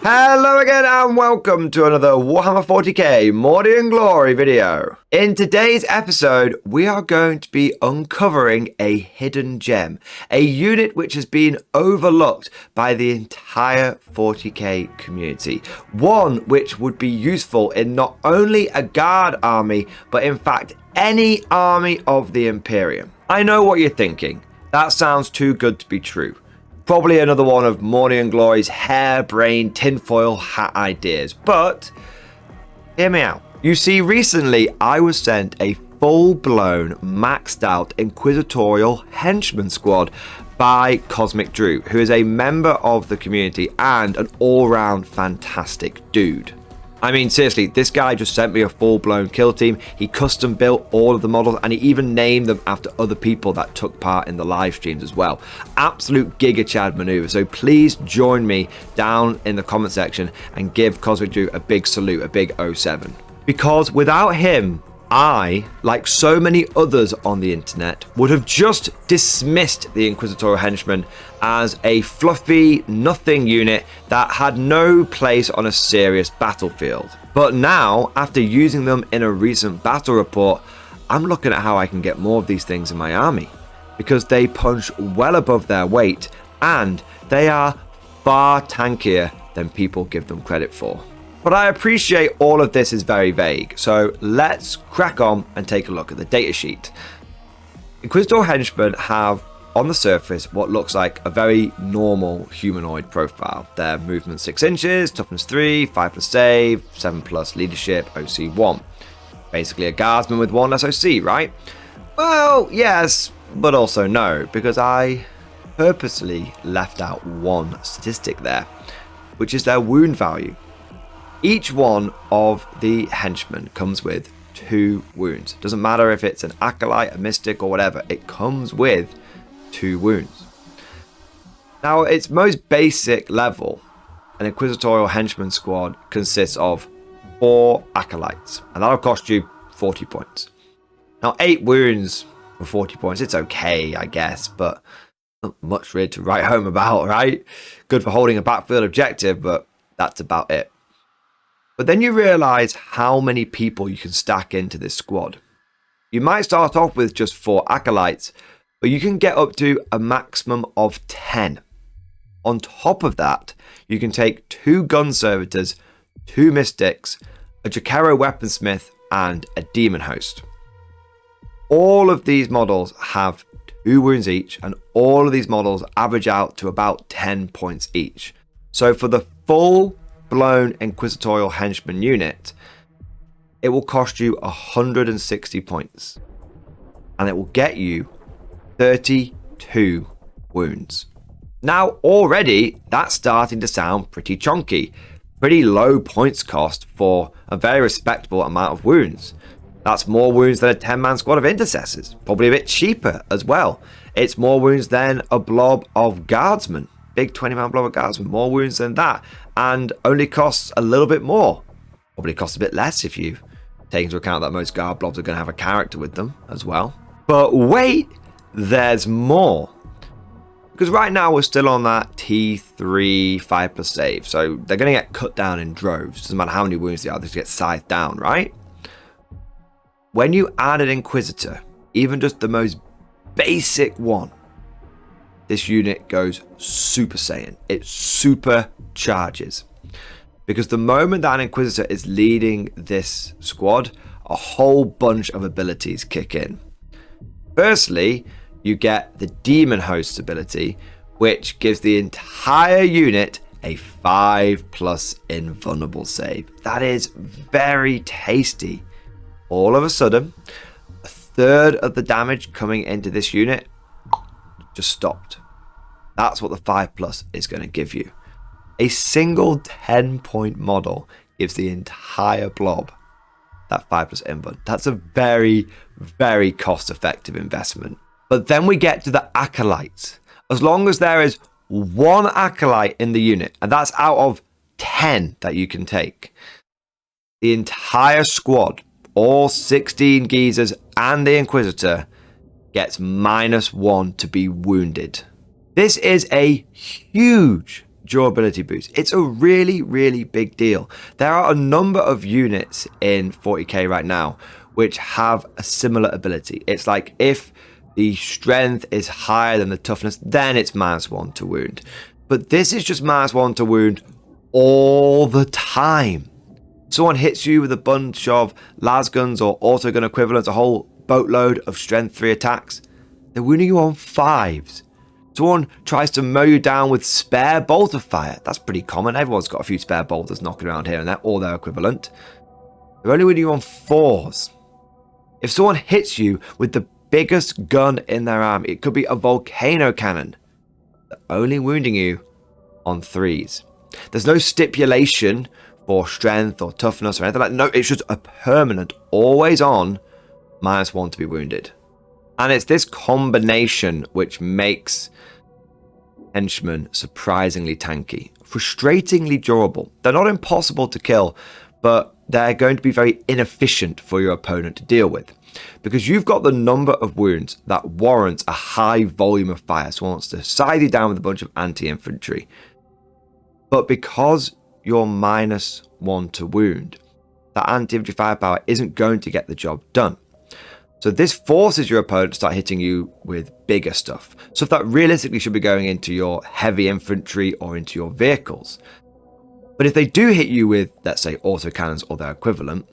Hello again and welcome to another Warhammer 40k Mordy and Glory video. In today's episode, we are going to be uncovering a hidden gem, a unit which has been overlooked by the entire 40k community. One which would be useful in not only a guard army, but in fact any army of the Imperium. I know what you're thinking. That sounds too good to be true. Probably another one of Mordy and Glory's harebrained tinfoil hat ideas, but hear me out. You see, recently I was sent a full-blown, maxed-out Inquisitorial Henchman squad by Cosmic Drew, who is a member of the community and an all-round fantastic dude. I mean, seriously, this guy just sent me a full-blown kill team. He custom built all of the models and he even named them after other people that took part in the live streams as well. Absolute Giga Chad maneuver. So please join me down in the comment section and give Cosmic Drew a big salute, a big 07. Because without him, I, like so many others on the internet, would have just dismissed the Inquisitorial Henchman as a fluffy nothing unit that had no place on a serious battlefield. But now, after using them in a recent battle report, I'm looking at how I can get more of these things in my army, because they punch well above their weight and they are far tankier than people give them credit for. But I appreciate all of this is very vague, so let's crack on and take a look at the datasheet. Inquisitor Henchmen have, on the surface, what looks like a very normal humanoid profile. Their movement 6 inches, toughness 3, 5+ save, 7+ leadership, OC 1. Basically a guardsman with 1 SOC, right? Well, yes, but also no, because I purposely left out one statistic there, which is their wound value. Each one of the henchmen comes with 2 wounds. Doesn't matter if it's an acolyte, a mystic, or whatever. It comes with 2 wounds. Now, at its most basic level, an Inquisitorial Henchman squad consists of 4 acolytes, and that'll cost you 40 points. Now, 8 wounds for 40 points, it's okay, I guess, but not much really to write home about, right? Good for holding a backfield objective, but that's about it. But then you realize how many people you can stack into this squad. You might start off with just 4 acolytes, but you can get up to a maximum of 10. On top of that, you can take 2 gun servitors, 2 mystics, a Jacaro weaponsmith, and a demon host. All of these models have 2 wounds each, and all of these models average out to about 10 points each. So for the full-blown Inquisitorial Henchman unit, it will cost you 160 points, and it will get you 32 wounds. Now already that's starting to sound pretty chunky, pretty low points cost for a very respectable amount of wounds. That's more wounds than a 10-man squad of intercessors, probably a bit cheaper as well. It's more wounds than a blob of guardsmen, big 20-man blob of guardsmen, more wounds than that, and only costs a little bit more. Probably costs a bit less if you take into account that most guard blobs are going to have a character with them as well. But wait, there's more. Because right now we're still on that T3 5+ save, so they're going to get cut down in droves. Doesn't matter how many wounds they are, they just get scythed down, right? When you add an Inquisitor, even just the most basic one, this unit goes Super Saiyan. It supercharges. Because the moment that an Inquisitor is leading this squad, a whole bunch of abilities kick in. Firstly, you get the Demon Host ability, which gives the entire unit a 5+ invulnerable save. That is very tasty. All of a sudden, a third of the damage coming into this unit just stopped. That's what the 5+ is going to give you. A single 10-point model gives the entire blob that 5+ invuln. That's a very, very cost-effective investment. But then we get to the acolytes. As long as there is 1 acolyte in the unit, and that's out of 10 that you can take, the entire squad, all 16 geezers and the Inquisitor, gets -1 to be wounded. This is a huge durability boost. It's a really, really big deal. There are a number of units in 40k right now which have a similar ability. It's like if the strength is higher than the toughness, then it's -1 to wound. But this is just -1 to wound all the time. Someone hits you with a bunch of lasguns or autogun equivalents, a whole boatload of strength 3 attacks, they're wounding you on 5s. Someone tries to mow you down with spare bolter fire. That's pretty common. Everyone's got a few spare bolters knocking around here and there, or their equivalent. They're only wounding you on 4s. If someone hits you with the biggest gun in their army, it could be a volcano cannon, they're only wounding you on 3s. There's no stipulation for strength or toughness or anything like that. No, it's just a permanent, always on, -1 to be wounded. And it's this combination which makes henchmen surprisingly tanky, frustratingly durable. They're not impossible to kill, but they're going to be very inefficient for your opponent to deal with, because you've got the number of wounds that warrants a high volume of fire. Someone wants to scythe you down with a bunch of anti-infantry. But because you're -1 to wound, that anti-infantry firepower isn't going to get the job done. So this forces your opponent to start hitting you with bigger stuff. Stuff that realistically should be going into your heavy infantry or into your vehicles. But if they do hit you with, let's say, autocannons or their equivalent,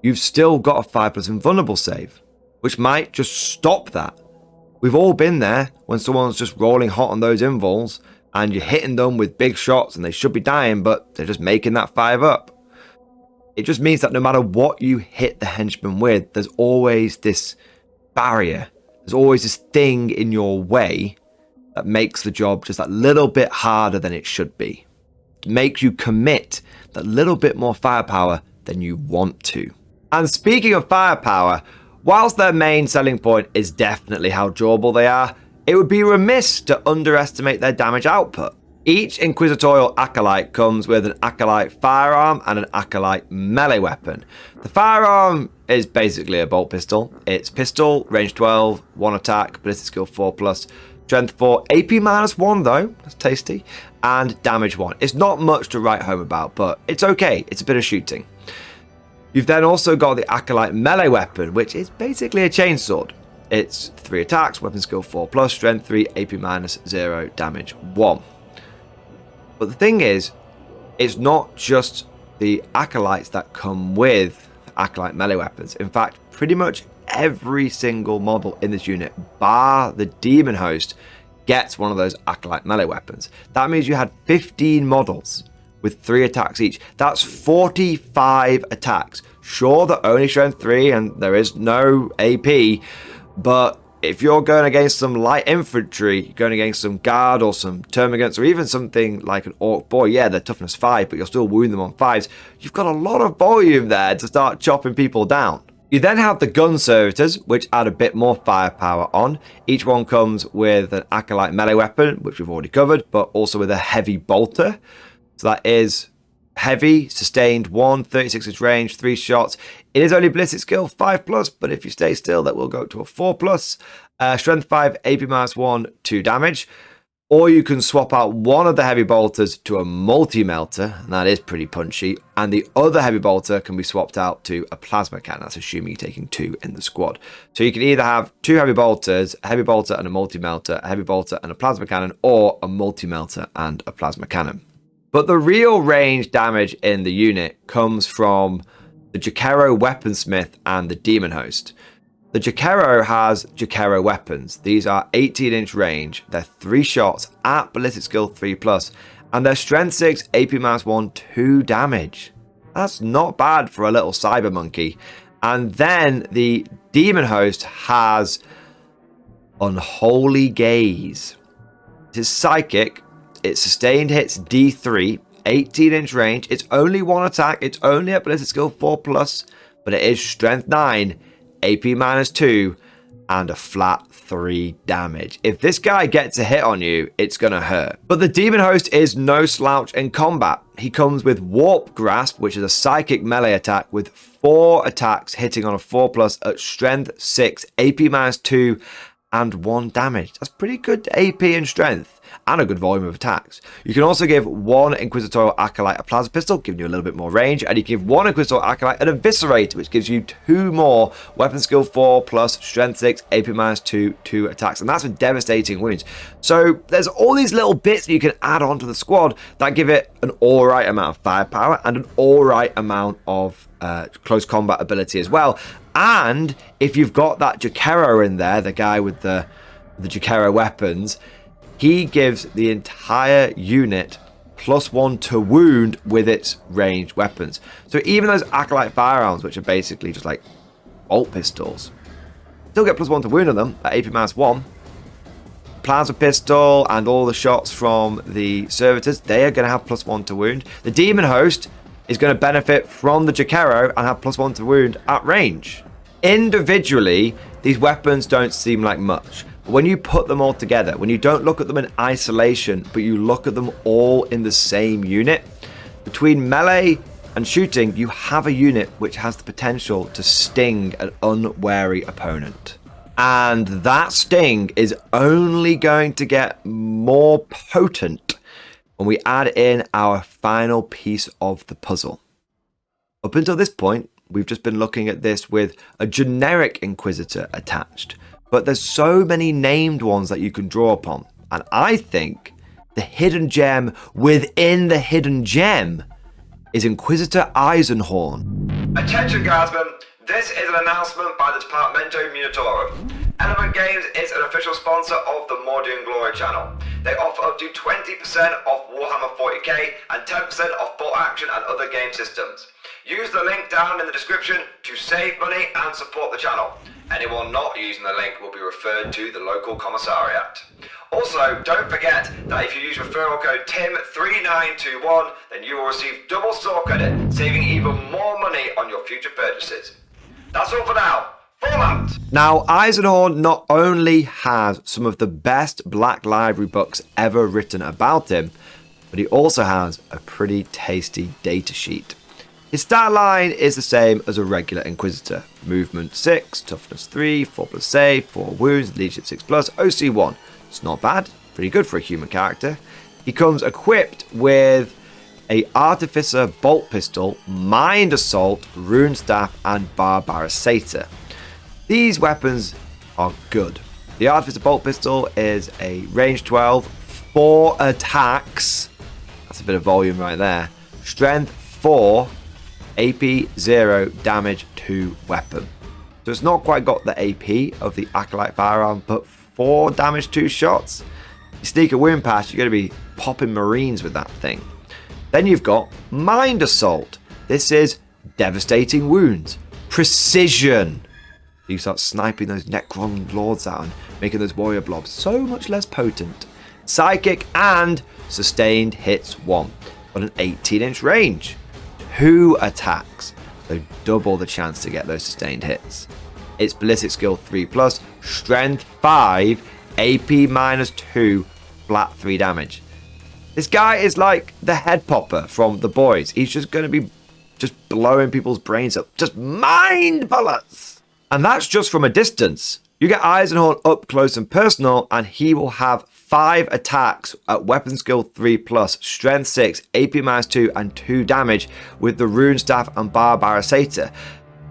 you've still got a 5+ invulnerable save, which might just stop that. We've all been there when someone's just rolling hot on those invuls and you're hitting them with big shots and they should be dying, but they're just making that 5 up. It just means that no matter what you hit the henchman with, there's always this barrier. There's always this thing in your way that makes the job just that little bit harder than it should be. It makes you commit that little bit more firepower than you want to. And speaking of firepower, whilst their main selling point is definitely how durable they are, it would be remiss to underestimate their damage output. Each Inquisitorial Acolyte comes with an Acolyte firearm and an Acolyte melee weapon. The firearm is basically a bolt pistol. It's pistol, range 12, 1 attack, ballistic skill 4+, strength 4, AP -1 though, that's tasty, and damage 1. It's not much to write home about, but it's okay, it's a bit of shooting. You've then also got the Acolyte melee weapon, which is basically a chainsword. It's 3 attacks, weapon skill 4+, strength 3, AP -0, damage 1. But the thing is, it's not just the Acolytes that come with Acolyte melee weapons. In fact, pretty much every single model in this unit, bar the Demon Host, gets one of those Acolyte melee weapons. That means you had 15 models with 3 attacks each. That's 45 attacks. Sure, they're only strength 3 and there is no AP, but if you're going against some light infantry, going against some guard or some termagants or even something like an orc boy, yeah, they're toughness 5, but you'll still wound them on 5s. You've got a lot of volume there to start chopping people down. You then have the gun servitors, which add a bit more firepower on. Each one comes with an Acolyte melee weapon, which we've already covered, but also with a heavy bolter. So that is heavy, sustained 1, 36-inch range, 3 shots. It is only ballistic skill 5+, but if you stay still, that will go to a 4+. Strength 5, AP -1, 2 damage. Or you can swap out one of the heavy bolters to a multi-melter, and that is pretty punchy. And the other heavy bolter can be swapped out to a plasma cannon. That's assuming you're taking 2 in the squad. So you can either have 2 heavy bolters, a heavy bolter and a multi-melter, a heavy bolter and a plasma cannon, or a multi-melter and a plasma cannon. But the real range damage in the unit comes from the Jakero Weaponsmith and the Demon Host. The Jakero has Jakero weapons. These are 18-inch range. They're 3 shots at ballistic skill 3+, and they're strength 6, AP -1, 2 damage. That's not bad for a little cyber monkey. And then the Demon Host has Unholy Gaze. It is psychic. It's sustained hits D3, 18-inch range. It's only 1 attack. It's only at ballistic skill 4+, but it is strength 9, AP -2, and a flat 3 damage. If this guy gets a hit on you, it's gonna hurt. But the Demon Host is no slouch in combat. He comes with Warp Grasp, which is a psychic melee attack with 4 attacks hitting on a 4+ at strength 6, AP -2, and 1 damage. That's pretty good AP and strength. and a good volume of attacks. You can also give one Inquisitorial Acolyte a plasma pistol, giving you a little bit more range, and you give one Inquisitorial Acolyte an Eviscerator, which gives you 2 more weapon skill 4 plus strength 6, AP -2, 2 attacks, and that's with devastating wounds. So there's all these little bits that you can add onto the squad that give it an alright amount of firepower and an alright amount of close combat ability as well. And if you've got that Jakero in there, the guy with the Jakero weapons, he gives the entire unit +1 to wound with its ranged weapons. So even those Acolyte firearms, which are basically just like bolt pistols, still get +1 to wound on them at AP -1. Plasma pistol and all the shots from the servitors, they are going to have +1 to wound. The Demon Host is going to benefit from the Jakero and have +1 to wound at range. Individually, these weapons don't seem like much. But when you put them all together, when you don't look at them in isolation, but you look at them all in the same unit, between melee and shooting, you have a unit which has the potential to sting an unwary opponent. And that sting is only going to get more potent when we add in our final piece of the puzzle. Up until this point, we've just been looking at this with a generic Inquisitor attached, but there's so many named ones that you can draw upon, and I think the hidden gem within the hidden gem is Inquisitor Eisenhorn. Attention guardsmen, this is an announcement by the Departamento Munitorum. Element Games is an official sponsor of the Mordian Glory channel. They offer up to 20% off Warhammer 40k and 10% off bolt action and other game systems. Use the link down in the description to save money and support the channel. Anyone not using the link will be referred to the local commissariat. Also, don't forget that if you use referral code TIM3921, then you will receive double store credit, saving even more money on your future purchases. That's all for now. Fallout! Now, Eisenhorn not only has some of the best Black Library books ever written about him, but he also has a pretty tasty datasheet. His stat line is the same as a regular Inquisitor. Movement 6, toughness 3, 4+ save, 4 wounds, leadership 6+, OC 1. It's not bad, pretty good for a human character. He comes equipped with a Artificer bolt pistol, Mind Assault, Rune Staff, and Barbaricata. These weapons are good. The Artificer bolt pistol is a range 12, 4 attacks. That's a bit of volume right there. Strength 4, AP 0, damage 2 weapon. So it's not quite got the AP of the Acolyte firearm, but 4 damage 2 shots. You sneak a wound past, you're going to be popping Marines with that thing. Then you've got Mind Assault. This is devastating wounds. Precision. You start sniping those Necron Lords out and making those warrior blobs so much less potent. Psychic and sustained hits 1 on an 18-inch range. 2 attacks, so double the chance to get those sustained hits. It's ballistic skill 3+, strength 5, AP -2, flat 3 damage. This guy is like the head popper from The Boys. He's just going to be just blowing people's brains up. Just mind bullets! And that's just from a distance. You get Eisenhorn up close and personal, and he will have 5 attacks at weapon skill 3+, strength 6, AP -2, and 2 damage with the Rune Staff and Barbaricata.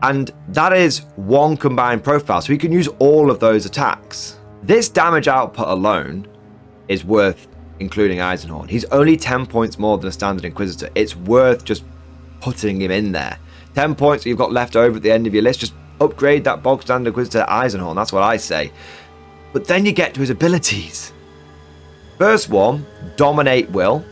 And that is 1 combined profile, so he can use all of those attacks. This damage output alone is worth including Eisenhorn. He's only 10 points more than a standard Inquisitor. It's worth just putting him in there. 10 points that you've got left over at the end of your list, just upgrade that bog standard Inquisitor Eisenhorn, that's what I say. But then you get to his abilities. First one, Dominate Will.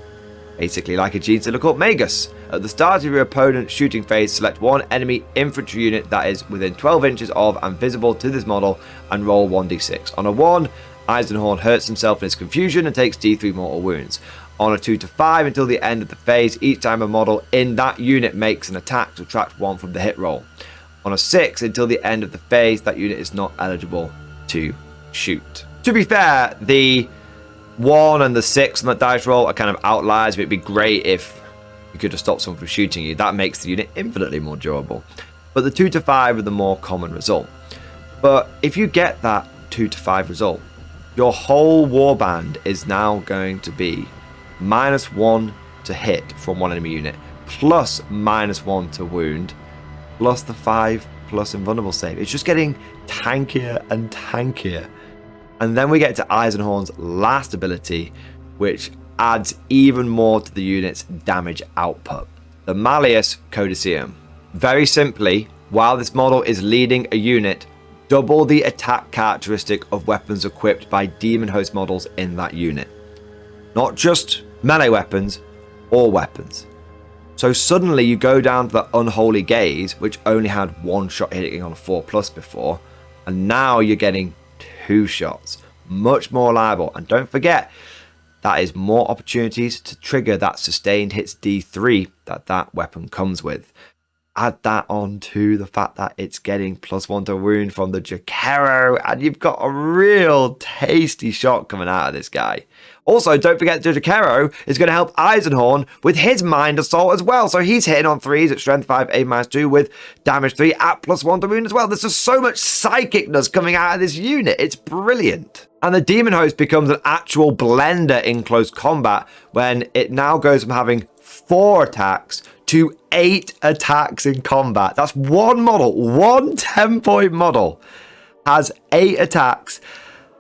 Basically like a Gene Occult Magus. At the start of your opponent's shooting phase, select one enemy infantry unit that is within 12 inches of and visible to this model and roll 1d6. On a 1, Eisenhorn hurts himself in his confusion and takes d3 mortal wounds. On a 2 to 5 until the end of the phase, each time a model in that unit makes an attack, subtract 1 from the hit roll. On a 6 until the end of the phase, that unit is not eligible to shoot. To be fair, the 1 and the 6 on that dice roll are kind of outliers. It'd be great if you could have stopped someone from shooting you. That makes the unit infinitely more durable. But the 2 to 5 are the more common result. But if you get that 2 to 5 result, your whole warband is now going to be -1 to hit from one enemy unit, plus -1 to wound, plus the 5+ invulnerable save. It's just getting tankier and tankier. And then we get to Eisenhorn's last ability, which adds even more to the unit's damage output. The Malleus Codiceum. Very simply, while this model is leading a unit, double the attack characteristic of weapons equipped by demon host models in that unit. Not just melee weapons, all weapons. So suddenly you go down to the Unholy Gaze, which only had one shot hitting on a 4+ before, and now you're getting 2 shots. Much more reliable. And don't forget, that is more opportunities to trigger that sustained hits D3 that weapon comes with. Add that on to the fact that it's getting +1 to wound from the Jacaro, and you've got a real tasty shot coming out of this guy. Also, don't forget the Jacaro is going to help Eisenhorn with his Mind Assault as well. So he's hitting on 3s at Strength 5, A -2 with damage 3 at +1 to wound as well. There's just so much psychicness coming out of this unit. It's brilliant. And the Demon Host becomes an actual blender in close combat when it now goes from having 4 attacks to 8 attacks in combat. That's one model, one 10-point model has 8 attacks,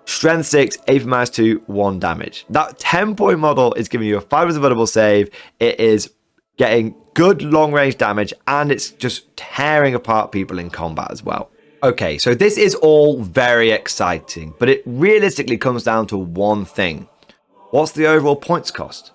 Strength 6, A -2, 1 damage. That 10-point model is giving you a 5 invulnerable save. It is getting good long-range damage, and it's just tearing apart people in combat as well. Okay, so this is all very exciting, but it realistically comes down to one thing. What's the overall points cost?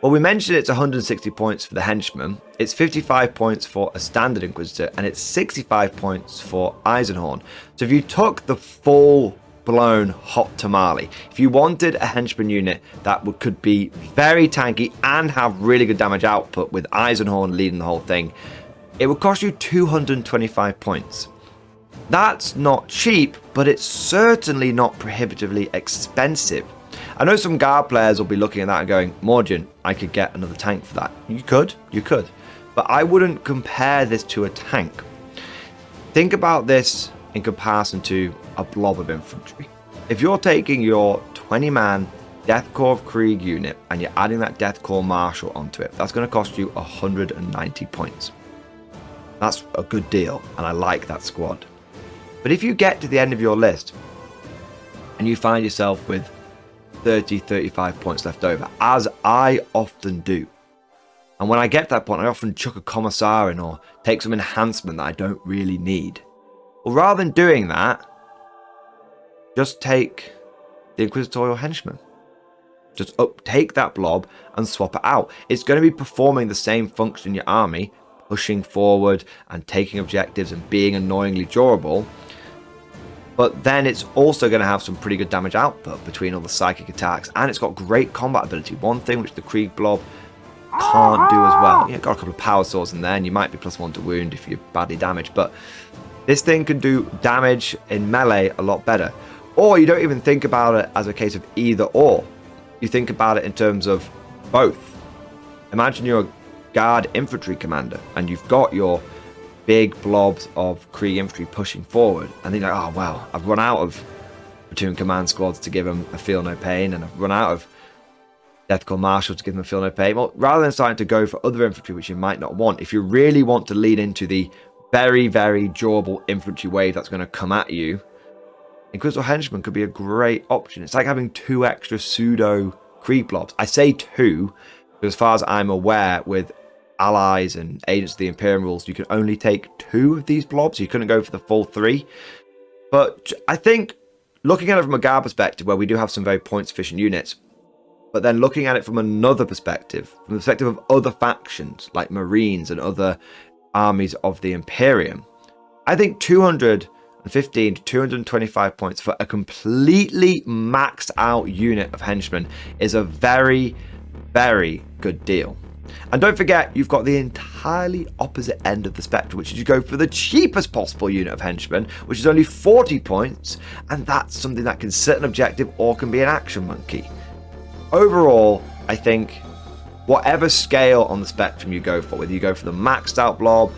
Well, we mentioned it's 160 points for the Henchman, it's 55 points for a Standard Inquisitor, and it's 65 points for Eisenhorn. So if you took the full-blown hot tamale, if you wanted a Henchman unit that could be very tanky and have really good damage output with Eisenhorn leading the whole thing, it would cost you 225 points. That's not cheap, but it's certainly not prohibitively expensive. I know some guard players will be looking at that and going, Mordian, I could get another tank for that. You could. But I wouldn't compare this to a tank. Think about this in comparison to a blob of infantry. If you're taking your 20-man Death Corps of Krieg unit and you're adding that Death Corps Marshal onto it, that's going to cost you 190 points. That's a good deal, and I like that squad. But if you get to the end of your list and you find yourself with 30-35 points left over, as I often do, and when I get to that point I often chuck a Commissar in or take some enhancement that I don't really need. Well, rather than doing that, just take the Inquisitorial Henchman. Just take that blob and swap it out. It's going to be performing the same function in your army, pushing forward and taking objectives and being annoyingly durable. But then it's also going to have some pretty good damage output between all the psychic attacks, and it's got great combat ability. One thing which the Krieg blob can't do as well. Yeah, got a couple of power swords in there, and you might be +1 to wound if you're badly damaged, but this thing can do damage in melee a lot better. Or you don't even think about it as a case of either or. You think about it in terms of both. Imagine you're a guard infantry commander, and you've got your big blobs of Krieg infantry pushing forward, and then you're like, oh well, I've run out of platoon command squads to give them a feel no pain, and I've run out of Death Corps Marshal to give them a feel no pain. Well, rather than starting to go for other infantry which you might not want, if you really want to lean into the very, very durable infantry wave that's going to come at you, Inquisitor Henchman could be a great option. It's like having 2 extra pseudo Krieg blobs. I say 2, because as far as I'm aware, with allies and agents of the Imperium rules, you can only take 2 of these blobs. You couldn't go for the full 3. But I think looking at it from a guard perspective, where we do have some very points efficient units, but then looking at it from another perspective, from the perspective of other factions like Marines and other armies of the Imperium, I think 215 to 225 points for a completely maxed out unit of henchmen is a very, very good deal. And don't forget, you've got the entirely opposite end of the spectrum, which is you go for the cheapest possible unit of henchmen, which is only 40 points, and that's something that can set an objective or can be an action monkey. Overall, I think whatever scale on the spectrum you go for, whether you go for the maxed out blob,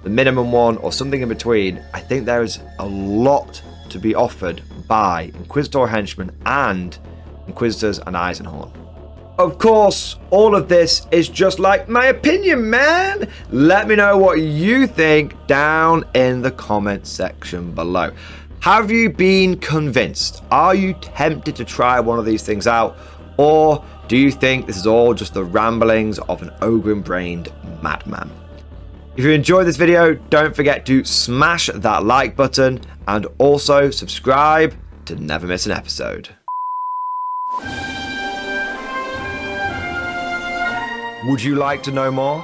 the minimum one, or something in between, I think there is a lot to be offered by Inquisitor Henchmen and Inquisitors and Eisenhorn. Of course, all of this is just like my opinion, man. Let me know what you think down in the comment section below. Have you been convinced? Are you tempted to try one of these things out? Or do you think this is all just the ramblings of an ogre-brained madman? If you enjoyed this video, don't forget to smash that like button and also subscribe to never miss an episode. Would you like to know more?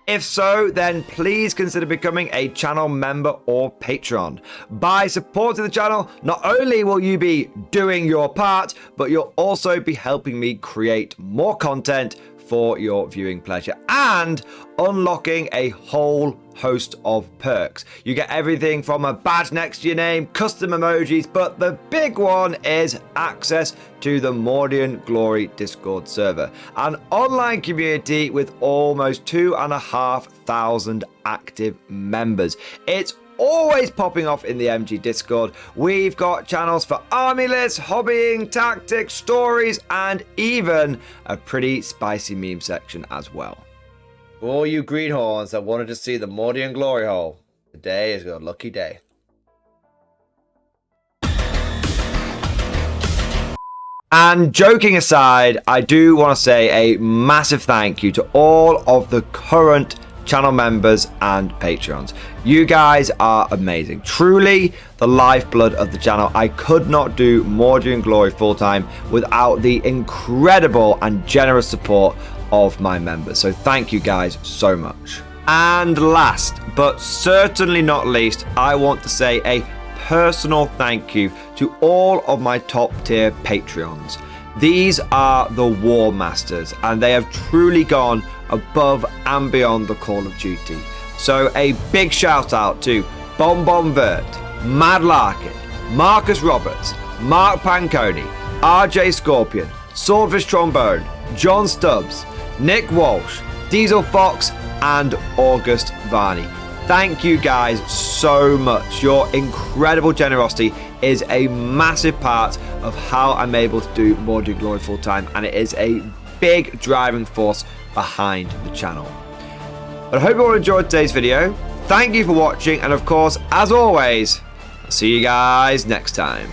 If so, then please consider becoming a channel member or patron. By supporting the channel, not only will you be doing your part, but you'll also be helping me create more content for your viewing pleasure and unlocking a whole host of perks. You get everything from a badge next to your name, custom emojis, but the big one is access to the Mordian Glory Discord server, an online community with almost 2,500 active members. It's always popping off in the MG Discord. We've got channels for army lists, hobbying, tactics, stories, and even a pretty spicy meme section as well. For all you greenhorns that wanted to see the Mordian Glory Hole, today is your lucky day. And joking aside, I do want to say a massive thank you to all of the current channel members and patrons. You guys are amazing. Truly the lifeblood of the channel. I could not do Mordian Glory full-time without the incredible and generous support of my members. So thank you guys so much. And last but certainly not least, I want to say a personal thank you to all of my top tier Patreons. These are the War Masters, and they have truly gone above and beyond the call of duty. So a big shout out to Bon Vert, Mad Larkin, Marcus Roberts, Mark Panconi, RJ Scorpion, Swordfish Trombone, John Stubbs, Nick Walsh, Diesel Fox, and August Varney. Thank you guys so much. Your incredible generosity is a massive part of how I'm able to do Mordian Glory full time, and it is a big driving force behind the channel. But I hope you all enjoyed today's video. Thank you for watching, and of course, as always, I'll see you guys next time.